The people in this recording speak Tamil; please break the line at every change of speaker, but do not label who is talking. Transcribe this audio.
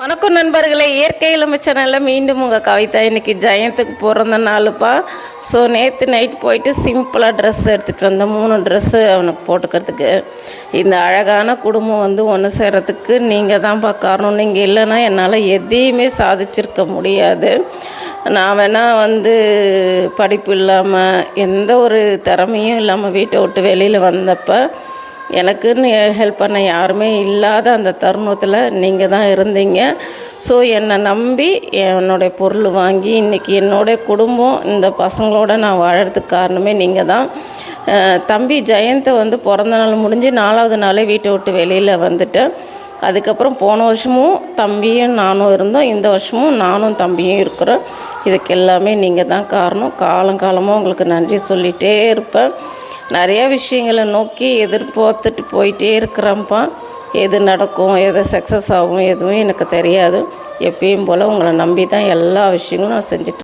வணக்கம் நண்பர்களே, இயற்கை எலும்பு சேனலில் மீண்டும் உங்கள் கவிதா. இன்றைக்கி ஜெயந்துக்கு பிறந்த நாளுப்பா. ஸோ நேற்று நைட் போயிட்டு சிம்பிளாக ட்ரெஸ் எடுத்துகிட்டு வந்தேன். 3 ட்ரெஸ்ஸு அவனுக்கு போட்டுக்கிறதுக்கு. இந்த அழகான குடும்பம் ஒன்று சேரத்துக்கு நீங்கள் தான்ப்பா காரணம். நீங்கள் இல்லைன்னா என்னால் எதையுமே சாதிச்சிருக்க முடியாது. நான் வேணால் படிப்பு இல்லாமல் எந்த ஒரு திறமையும் இல்லாமல் வீட்டை விட்டு வெளியில் வந்தப்போ எனக்குன்னு ஹெல்ப் பண்ண யாருமே இல்லாத அந்த தருணத்தில் நீங்கள் தான் இருந்தீங்க. ஸோ என்னை நம்பி என்னுடைய பொருள் வாங்கி இன்றைக்கி என்னுடைய குடும்பம் இந்த பசங்களோடு நான் வாழறதுக்கு காரணமே நீங்கள் தான். தம்பி ஜெயந்தை பிறந்த நாள் முடிஞ்சு 4வது நாளே வீட்டை விட்டு வெளியில் வந்துட்டேன். அதுக்கப்புறம் போன வருஷமும் தம்பியும் நானும் இருந்தோம், இந்த வருஷமும் நானும் தம்பியும் இருக்கிறோம். இதுக்கு எல்லாமே நீங்கள் தான் காரணம். காலங்காலமாக உங்களுக்கு நன்றி சொல்லிகிட்டே இருப்பேன். நிறைய விஷயங்களை நோக்கி எதிர்பார்த்துட்டு போயிட்டே இருக்கிறேன்ப்பா. எது நடக்கும், எது சக்ஸஸ் ஆகும் எதுவும் எனக்கு தெரியாது. எப்பயும் போல் உங்களை நம்பி தான் எல்லா விஷயங்களும் நான் செஞ்சுட்டு